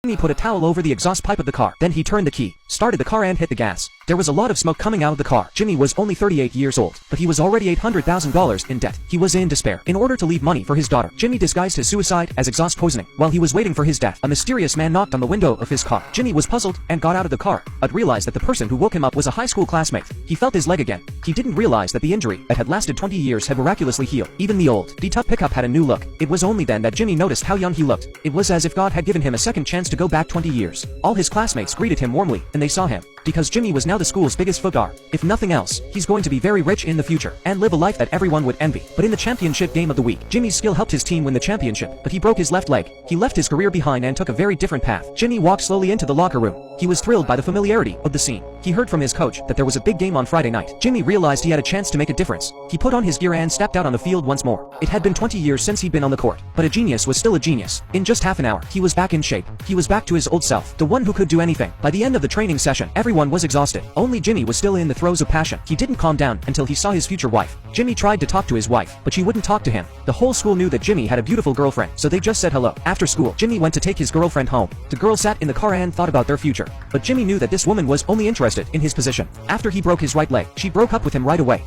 Jimmy put a towel over the exhaust pipe of the car. Then he turned the key, started the car and hit the gas. There was a lot of smoke coming out of the car. Jimmy was only 38 years old, but he was already $800,000 in debt. He was in despair. In order to leave money for his daughter, Jimmy disguised his suicide as exhaust poisoning. While he was waiting for his death, a mysterious man knocked on the window of his car. Jimmy was puzzled and got out of the car, but realized that the person who woke him up was a high school classmate. He felt his leg again. He didn't realize that the injury that had lasted 20 years had miraculously healed. Even the old, beat-up pickup had a new look. It was only then that Jimmy noticed how young he looked. It was as if God had given him a second chance to go back 20 years. All his classmates greeted him warmly, and they saw him. Because Jimmy was now the school's biggest footballer. If nothing else, he's going to be very rich in the future, and live a life that everyone would envy. But in the championship game of the week, Jimmy's skill helped his team win the championship, but he broke his left leg. He left his career behind and took a very different path. Jimmy walked slowly into the locker room. He was thrilled by the familiarity of the scene. He heard from his coach that there was a big game on Friday night. Jimmy realized he had a chance to make a difference. He put on his gear and stepped out on the field once more. It had been 20 years since he'd been on the court, but a genius was still a genius. In just half an hour, he was back in shape. He was back to his old self, the one who could do anything. By the end of the training session, everyone was exhausted. Only Jimmy was still in the throes of passion. He didn't calm down until he saw his future wife. Jimmy tried to talk to his wife, but she wouldn't talk to him. The whole school knew that Jimmy had a beautiful girlfriend, so they just said hello. After school, Jimmy went to take his girlfriend home. The girl sat in the car and thought about their future. But Jimmy knew that this woman was only interested in his position. After he broke his right leg, she broke up with him right away.